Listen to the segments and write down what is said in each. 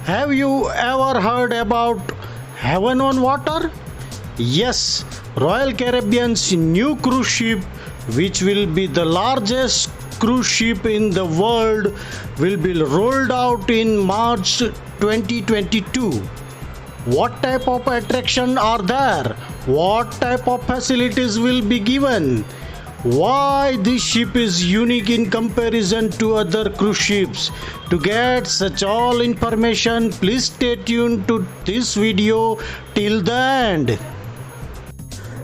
Have you ever heard about Heaven on Water? Yes, Royal Caribbean's new cruise ship, which will be the largest cruise ship in the world, will be rolled out in March 2022. What type of attraction are there? What type of facilities will be given? Why this ship is unique in comparison to other cruise ships? To get such all information, please stay tuned to this video till the end.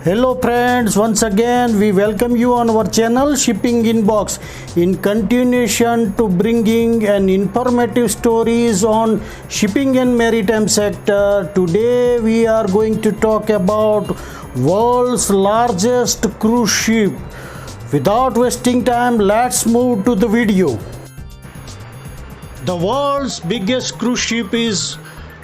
Hello friends, once again we welcome you on our channel Shipping Inbox in continuation to bringing an informative stories on shipping and maritime sector. Today we are going to talk about world's largest cruise ship. Without wasting time, let's move to the video. The world's biggest cruise ship is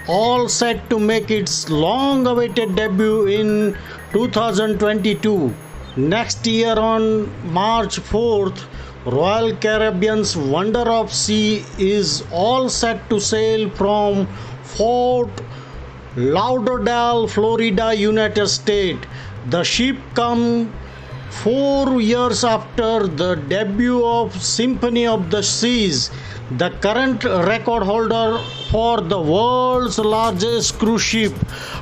all set to make its long-awaited debut in 2022. Next year on March 4th, Royal Caribbean's Wonder of Sea is all set to sail from Fort Lauderdale, Florida, United States. The ship comes 4 years after the debut of Symphony of the Seas, the current record holder for the world's largest cruise ship.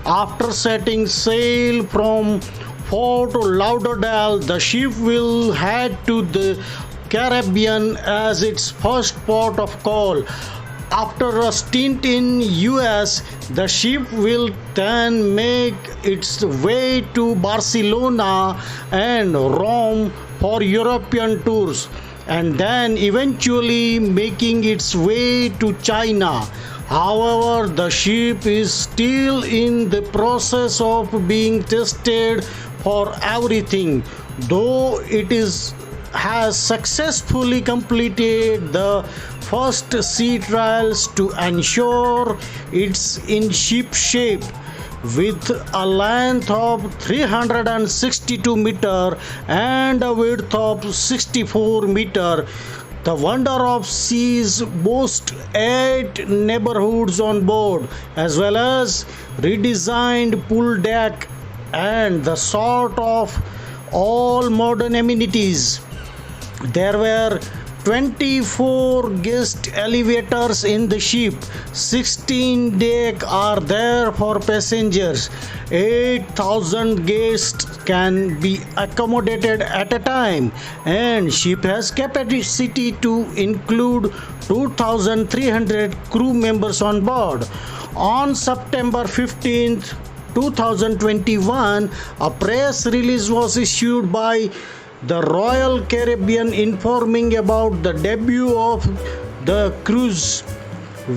After setting sail from Fort Lauderdale, the ship will head to the Caribbean as its first port of call. After a stint in US, the ship will then make its way to Barcelona and Rome for European tours, and then eventually making its way to China. However, the ship is still in the process of being tested for everything, though has successfully completed the first sea trials to ensure it's in ship shape. With a length of 362 meter and a width of 64 meter, the Wonder of Seas boasts 8 neighborhoods on board, as well as redesigned pool deck and the sort of all modern amenities. There were 24 guest elevators in the ship, 16 decks are there for passengers, 8,000 guests can be accommodated at a time, and ship has capacity to include 2,300 crew members on board. On September 15th, 2021, a press release was issued by the Royal Caribbean informing about the debut of the cruise,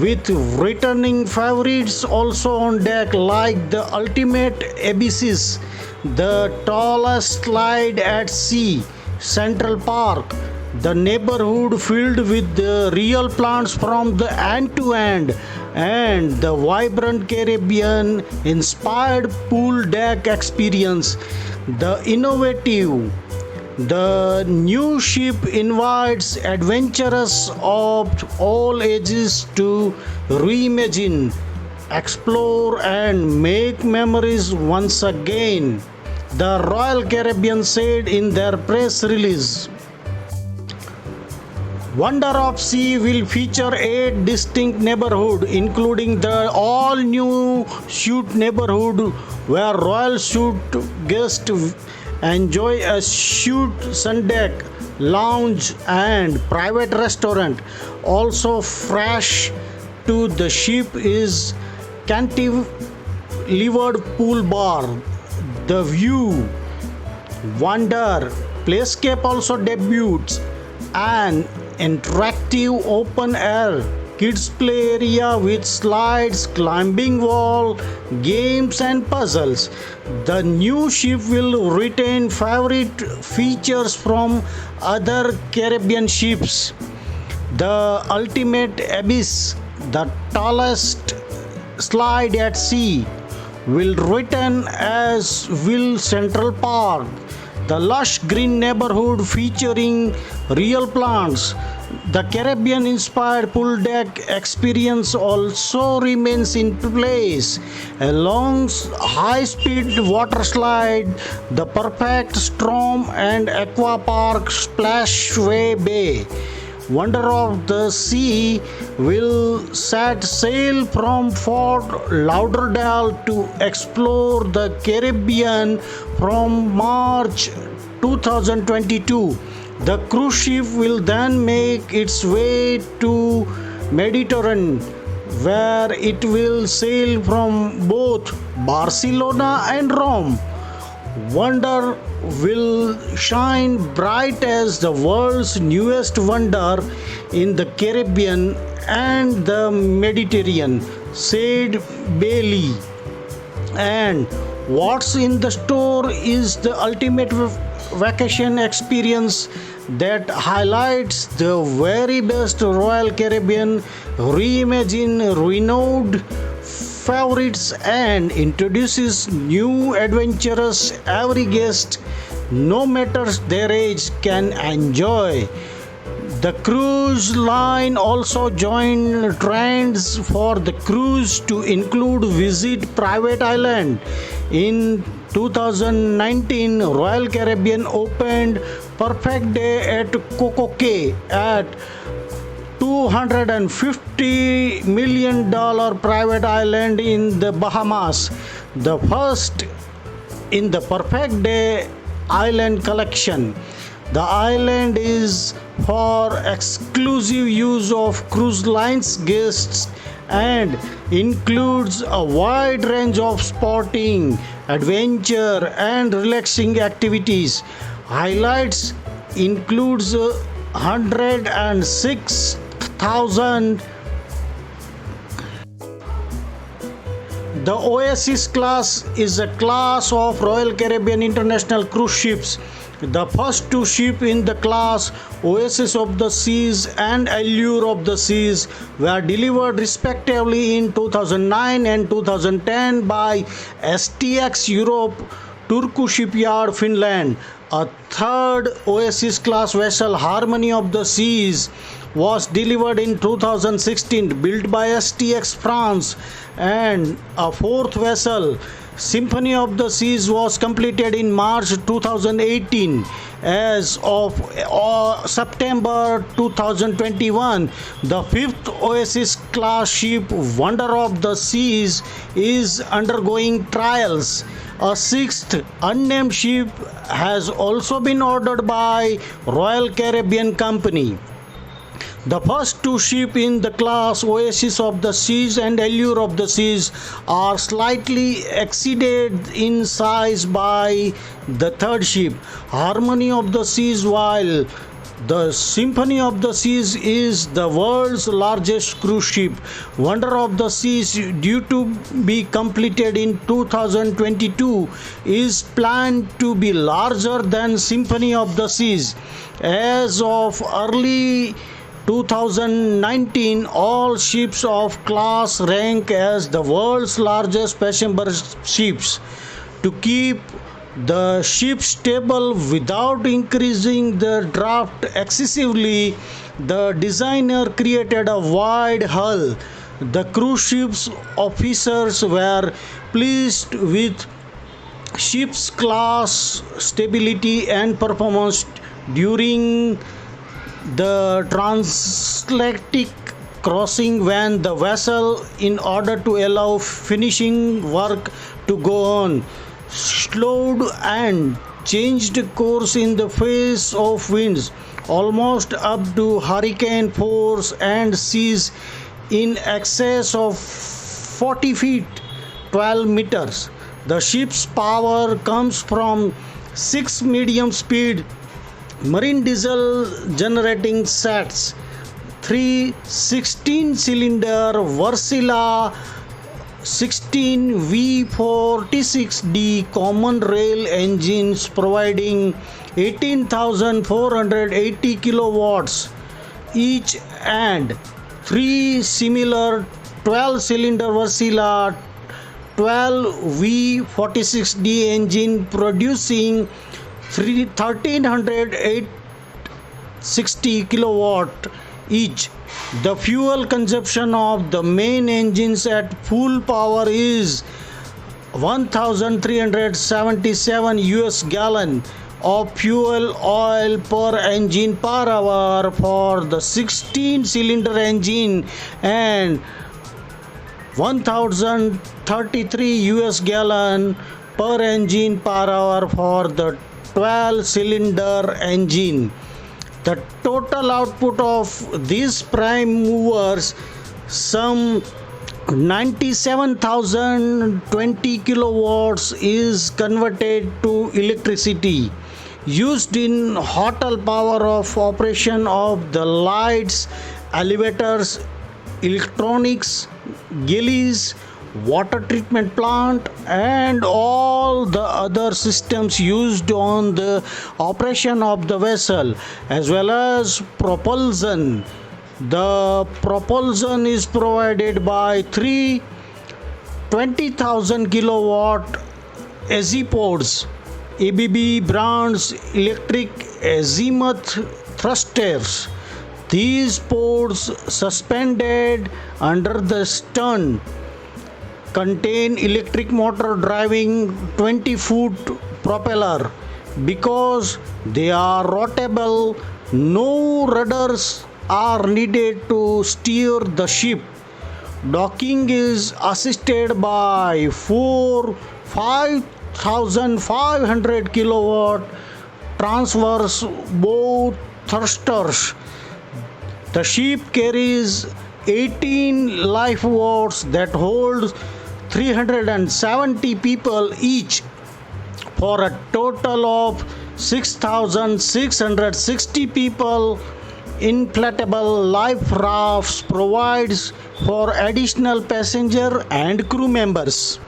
with returning favorites also on deck like the Ultimate Abysses, the tallest slide at sea, Central Park, the neighborhood filled with the real plants from the end to end, and the vibrant Caribbean inspired pool deck experience. The new ship invites adventurers of all ages to reimagine, explore, and make memories once again, the Royal Caribbean said in their press release. Wonder of Sea will feature 8 distinct neighborhoods, including the all-new Suite neighborhood, where Royal Suite guests enjoy a suite sun deck, lounge, and private restaurant. Also fresh to the ship is cantilevered pool bar. The View Wonder Playscape also debuts an interactive open air kids play area with slides, climbing wall, games and puzzles. The new ship will retain favorite features from other Caribbean ships. The Ultimate Abyss, the tallest slide at sea, will return, as will Central Park, the lush green neighborhood featuring real plants, The Caribbean inspired pool deck experience also remains in place. A long high speed water slide, the perfect storm and aqua park Splashway Bay. Wonder of the Sea will set sail from Fort Lauderdale to explore the Caribbean from March 2022. The cruise ship will then make its way to Mediterranean where it will sail from both Barcelona and Rome. Wonder will shine bright as the world's newest wonder in the Caribbean and the Mediterranean, said Bailey. And what's in the store is the ultimate vacation experience that highlights the very best Royal Caribbean, reimagine renowned favorites and introduces new adventures every guest, no matter their age, can enjoy. The cruise line also joined trends for the cruise to include visit private island. In 2019, Royal Caribbean opened Perfect Day at Coco Cay at $250 million private island in the Bahamas, the first in the Perfect Day Island collection. The island is for exclusive use of cruise lines guests and includes a wide range of sporting, adventure and relaxing activities. Highlights includes 106,000. The Oasis class is a class of Royal Caribbean International cruise ships. The first two ships in the class, Oasis of the Seas and Allure of the Seas, were delivered respectively in 2009 and 2010 by STX Europe, Turku Shipyard, Finland. A third Oasis class vessel, Harmony of the Seas, was delivered in 2016, built by STX France, and a fourth vessel, Symphony of the Seas, was completed in March 2018. As of September 2021, the fifth Oasis class ship, Wonder of the Seas, is undergoing trials. A sixth unnamed ship has also been ordered by Royal Caribbean Company. The first two ships in the class, Oasis of the Seas and Allure of the Seas, are slightly exceeded in size by the third ship, Harmony of the Seas, while the Symphony of the Seas is the world's largest cruise ship. Wonder of the Seas, due to be completed in 2022, is planned to be larger than Symphony of the Seas. As of early 2019, all ships of class rank as the world's largest passenger ships. To keep the ship stable without increasing the draft excessively, the designer created a wide hull. The cruise ship's officers were pleased with ship's class stability and performance during the transatlantic crossing when the vessel, in order to allow finishing work to go on, slowed and changed course in the face of winds almost up to hurricane force and seas in excess of 40 feet 12 meters. The ship's power comes from 6 medium speed marine diesel generating sets, 3 16-cylinder Versila 16V46D common rail engines providing 18,480 kilowatts each, and 3 similar 12-cylinder Versila 12V46D engine producing 1386 60 kilowatt each. The fuel consumption of the main engines at full power is 1377 US gallon of fuel oil per engine per hour for the 16 cylinder engine and 1033 US gallon per engine per hour for the 12 cylinder engine. The total output of these prime movers, some 97,020 kilowatts, is converted to electricity used in hotel power of operation of the lights, elevators, electronics, gillies, water treatment plant, and all the other systems used on the operation of the vessel, as well as propulsion. The propulsion is provided by three 20,000 kilowatt azipods, ABB brands electric azimuth thrusters. These pods suspended under the stern contain electric motor driving 20-foot propeller. Because they are rotatable, no rudders are needed to steer the ship. Docking is assisted by four 5,500 kilowatt transverse bow thrusters. The ship carries 18 lifeboats that hold 370 people each, for a total of 6,660 people. Inflatable life rafts provides for additional passenger and crew members.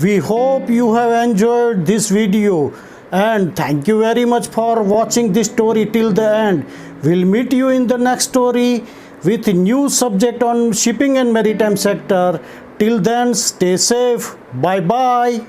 We hope you have enjoyed this video, and thank you very much for watching this story till the end. We'll meet you in the next story with a new subject on shipping and maritime sector. Till then, stay safe. Bye bye.